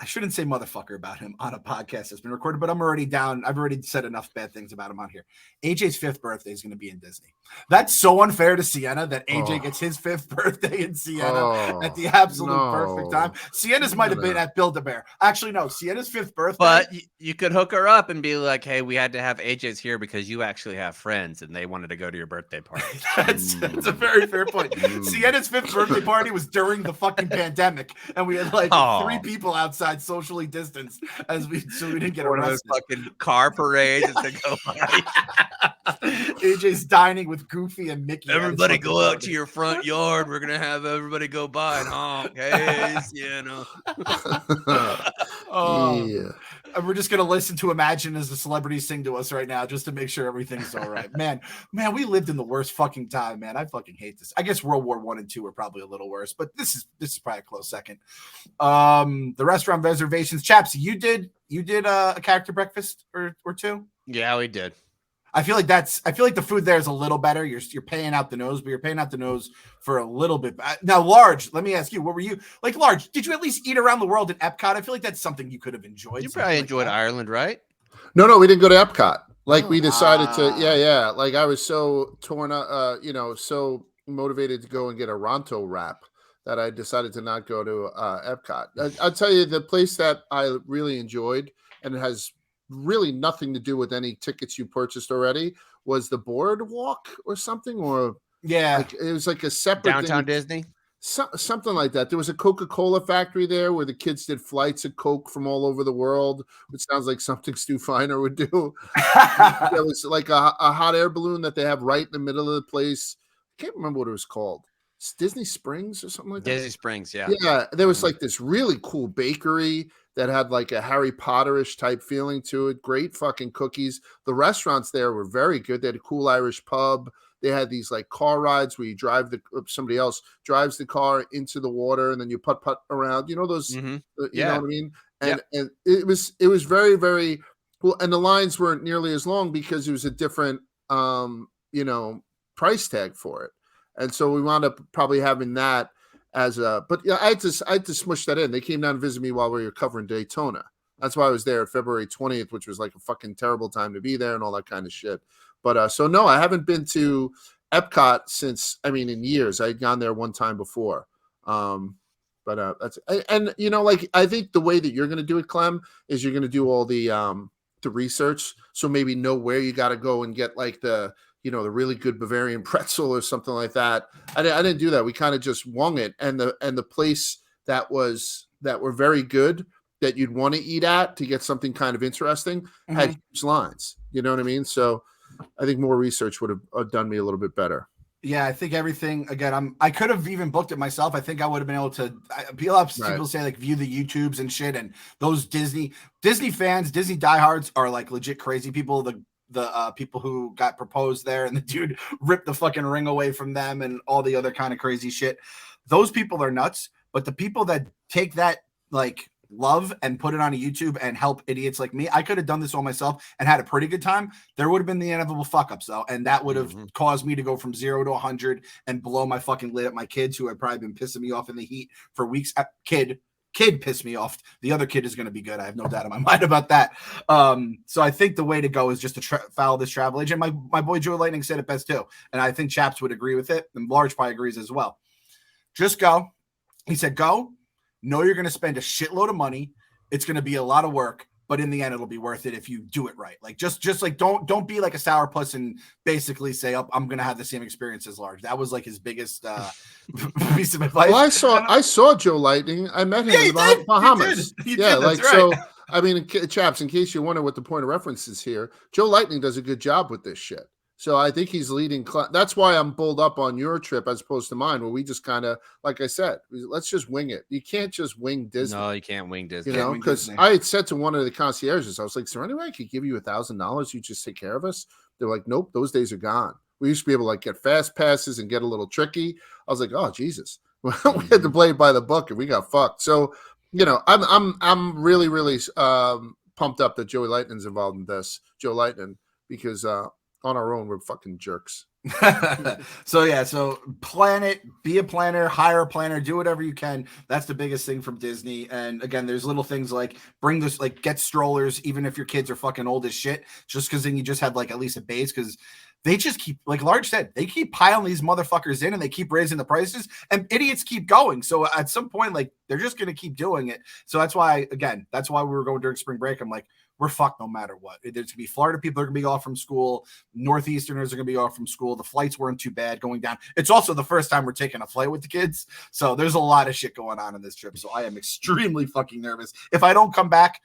I shouldn't say motherfucker about him on a podcast that's been recorded, but I'm already down. I've already said enough bad things about him on here. AJ's 5th birthday is going to be in Disney. That's so unfair to Sienna that AJ gets his 5th birthday in Sienna at the absolute perfect time. Sienna's might have been at Build-A-Bear. Actually, no, Sienna's 5th birthday. But you could hook her up and be like, hey, we had to have AJ's here because you actually have friends and they wanted to go to your birthday party. That's a very fair point. Sienna's 5th birthday party was during the fucking pandemic, and we had like 3 people outside socially distanced so we didn't get one arrested. Of those fucking car parades to go by. AJ's dining with Goofy and Mickey. Everybody go out to your front yard. We're gonna have everybody go by and honk. Hey, Sienna. And we're just gonna listen to Imagine as the celebrities sing to us right now, just to make sure everything's all right. Man, we lived in the worst fucking time, man. I fucking hate this. I guess World War I and II were probably a little worse, but this is probably a close second. The restaurant reservations, Chaps. You did a character breakfast or 2? Yeah, we did. I feel like the food there is a little better. You're paying out the nose, but you're paying out the nose for a little bit. Now, Large, let me ask you, what were you like? Large, did you at least eat around the world at Epcot? I feel like that's something you could have enjoyed. You probably enjoyed Ireland, right? No, we didn't go to Epcot. Like we Oh, decided to, yeah. Like I was so torn up, so motivated to go and get a Ronto wrap that I decided to not go to Epcot. I'll tell you the place that I really enjoyed, and it has really nothing to do with any tickets you purchased already, was the boardwalk or something, or like, it was like a separate Downtown thing. Disney. Something like that. There was a Coca-Cola factory there where the kids did flights of Coke from all over the world, which sounds like something Stu Feiner would do. There was like a hot air balloon that they have right in the middle of the place. I can't remember what it was called. It's Disney Springs or something like that. Disney Springs, yeah. Yeah, there was like this really cool bakery that had like a Harry Potterish type feeling to it. Great fucking cookies. The restaurants there were very good. They had a cool Irish pub. They had these like car rides where you drive somebody else drives the car into the water and then you putt around. You know those, you know what I mean? And it was very, very cool. And the lines weren't nearly as long because it was a different, price tag for it. And so we wound up probably having that as a, but yeah, I had to smush that in. They came down to visit me while we were covering Daytona. That's why I was there February 20th, which was like a fucking terrible time to be there and all that kind of shit. But so no, I haven't been to Epcot since, in years. I had gone there one time before. But that's, and like, I think the way that you're going to do it, Clem, is you're going to do all the research. So maybe know where you got to go and get like the really good Bavarian pretzel or something like that. I didn't do that. We kind of just wung it. And the place that were very good that you'd want to eat at to get something kind of interesting had huge lines. You know what I mean? So I think more research would have done me a little bit better. Yeah, I think everything, again, I could have even booked it myself. I think I would have been able to, people say like view the YouTubes and shit, and those Disney fans, Disney diehards are like legit crazy people. The people who got proposed there and the dude ripped the fucking ring away from them and all the other kind of crazy shit. Those people are nuts. But the people that take that like love and put it on a YouTube and help idiots like me, I could have done this all myself and had a pretty good time. There would have been the inevitable fuck ups though. And that would have caused me to go from 0 to 100 and blow my fucking lid at my kids who had probably been pissing me off in the heat for weeks. Kid pissed me off. The other kid is going to be good. I have no doubt in my mind about that. So I think the way to go is just to follow this travel agent. My boy Joe Lightning said it best too. And I think Chaps would agree with it. And Large probably agrees as well. Just go. He said, go. Know you're going to spend a shitload of money. It's going to be a lot of work, but in the end, it'll be worth it if you do it right. Like just like don't be like a sourpuss and basically say, "Oh, I'm going to have the same experience as Large." That was like his biggest piece of advice. Well, I saw Joe Lightning. I met him in the Bahamas. He did. Right. So Chaps, in case you wonder what the point of reference is here, Joe Lightning does a good job with this shit. So I think he's leading. That's why I'm bulled up on your trip as opposed to mine, where we just kind of, like I said, let's just wing it. You can't just wing Disney. No, you can't wing Disney. Because I had said to one of the concierges, I was like, is there any way I could give you $1,000? You just take care of us? They're like, nope, those days are gone. We used to be able to like get fast passes and get a little tricky. I was like, oh, Jesus. We had to play it by the book and we got fucked. So, I'm really, really pumped up that Joey Lightning's involved in this. Joe Lightning, because on our own, we're fucking jerks. So plan it, be a planner, hire a planner, do whatever you can. That's the biggest thing from Disney. And again, there's little things like bring this, like get strollers, even if your kids are fucking old as shit, just because then you just have like at least a base, because they just keep, like Large said, they keep piling these motherfuckers in and they keep raising the prices and idiots keep going. So at some point, like they're just going to keep doing it. So that's why we were going during spring break. I'm like, we're fucked no matter what. There's going to be Florida people are going to be off from school. Northeasterners are going to be off from school. The flights weren't too bad going down. It's also the first time we're taking a flight with the kids. So there's a lot of shit going on in this trip. So I am extremely fucking nervous. If I don't come back,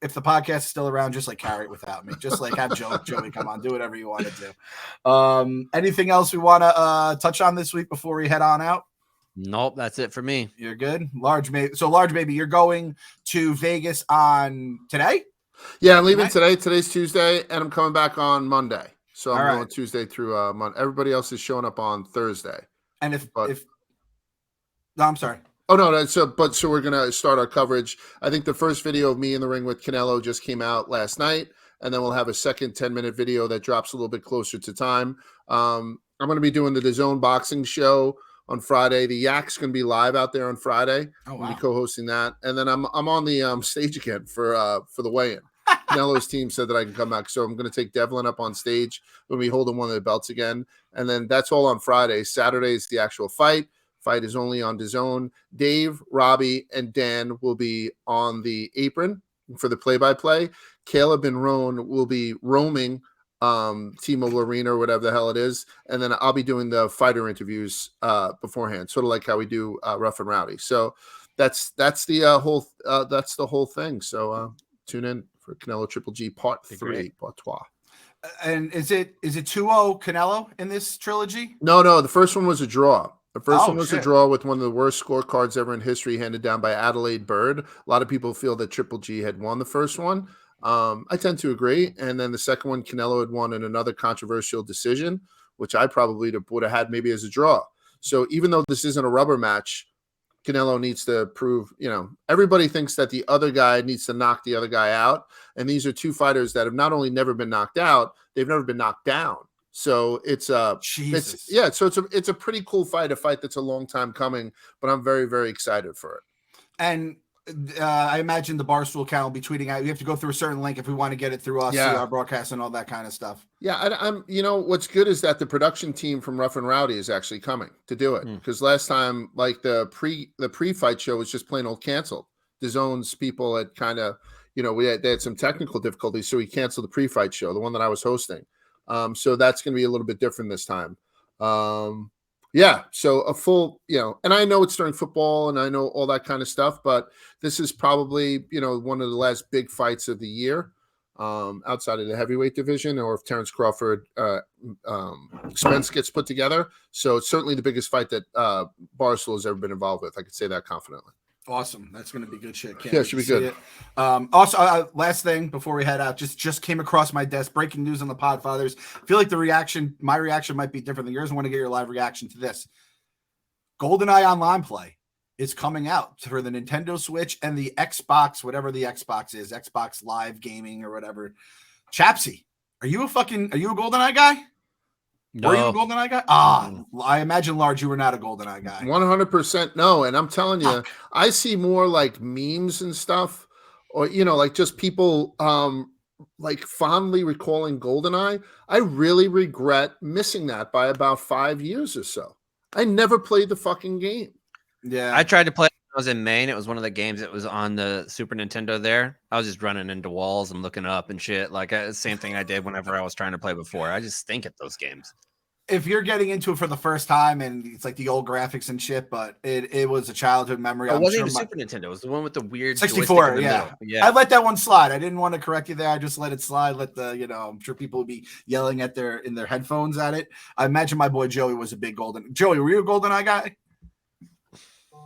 if the podcast is still around, just like carry it without me. Just like have Joey come on, do whatever you want to do. Anything else we want to touch on this week before we head on out? Nope, that's it for me. You're good. Large baby, you're going to Vegas on today? Yeah, I'm leaving today. Today's Tuesday, and I'm coming back on Monday. So I'm going Tuesday through Monday. Everybody else is showing up on Thursday. And no, I'm sorry. Oh no, so we're gonna start our coverage. I think the first video of me in the ring with Canelo just came out last night, and then we'll have a second 10-minute video that drops a little bit closer to time. I'm going to be doing the DAZN boxing show on Friday. The Yak's going to be live out there on Friday. Oh, wow. I'll be co-hosting that, and then I'm on the stage again for the weigh-in. Canelo's team said that I can come back, so I'm going to take Devlin up on stage when we holding one of the belts again, and then that's all on Friday. Saturday is the actual fight. Fight is only on DAZN. Dave, Robbie, and Dan will be on the apron for the play-by-play. Caleb and Roan will be roaming T-Mobile Arena or whatever the hell it is, and then I'll be doing the fighter interviews beforehand, sort of like how we do Rough and Rowdy. So that's the whole thing. So tune in for Canelo Triple G Part 3, Part 3. And is it 2-0 Canelo in this trilogy? No. The first one was a draw. The first one was shit. a draw with one of the worst scorecards ever in history, handed down by Adelaide Bird. A lot of people feel that Triple G had won the first one. I tend to agree. And then the second one, Canelo had won in another controversial decision, which I probably would have had maybe as a draw. So even though this isn't a rubber match, Canelo needs to prove, everybody thinks that the other guy needs to knock the other guy out. And these are two fighters that have not only never been knocked out, they've never been knocked down. So it's a pretty cool fight, a fight that's a long time coming, but I'm very, very excited for it. And I imagine the Barstool account will be tweeting out. You have to go through a certain link if we want to get it through us, see our broadcast and all that kind of stuff. Yeah, I'm. What's good is that the production team from Rough and Rowdy is actually coming to do it, because last time, like the pre-fight show was just plain old canceled. DAZN's people had kind of, they had some technical difficulties, so he canceled the pre-fight show, the one that I was hosting. So that's going to be a little bit different this time. So a full, and I know it's during football and I know all that kind of stuff, but this is probably, one of the last big fights of the year, outside of the heavyweight division, or if Terrence Crawford, Spence gets put together. So it's certainly the biggest fight that Barstool has ever been involved with. I could say that confidently. Awesome. That's going to be good shit. Yeah, should be good. Also, last thing before we head out, just came across my desk. Breaking news on the Podfathers. I feel like my reaction might be different than yours. I want to get your live reaction to this. GoldenEye Online Play is coming out for the Nintendo Switch and the Xbox, whatever the Xbox is, Xbox Live Gaming or whatever. Chapsy, are you a GoldenEye guy? No. Were you a GoldenEye guy? I imagine, Large, you were not a GoldenEye guy. 100% no. And I'm telling you, I see more like memes and stuff, or, like just people like fondly recalling GoldenEye. I really regret missing that by about 5 years or so. I never played the fucking game. Yeah. I tried to play it when I was in Maine. It was one of the games that was on the Super Nintendo there. I was just running into walls and looking up and shit. Like, same thing I did whenever I was trying to play before. I just stink at those games. If you're getting into it for the first time and it's like the old graphics and shit, but it was a childhood memory. It wasn't even Super Nintendo. It was the one with the weird 64. Yeah. I let that one slide. I didn't want to correct you there. I just let it slide. Let the, I'm sure people would be yelling at in their headphones at it. I imagine my boy Joey was a big Joey, were you a GoldenEye guy?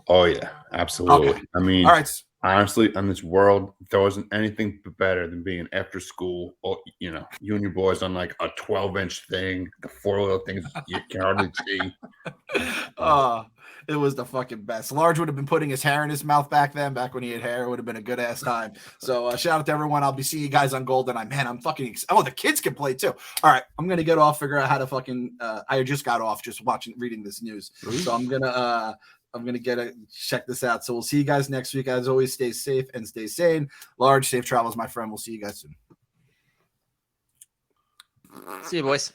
Oh yeah, absolutely. Okay. I mean, all right. Honestly, in this world, there wasn't anything better than being after school, or, you and your boys on like a 12-inch thing, the 4 little things you can hardly see. It was the fucking best. Large would have been putting his hair in his mouth back when he had hair. It would have been a good ass time. So shout out to everyone. I'll be seeing you guys on GoldenEye. Man, I'm fucking the kids can play too. All right, I'm gonna get off, figure out how to fucking I just got off just reading this news. So I'm gonna check this out. So we'll see you guys next week. As always, stay safe and stay sane. Large, safe travels, my friend. We'll see you guys soon. See you, boys.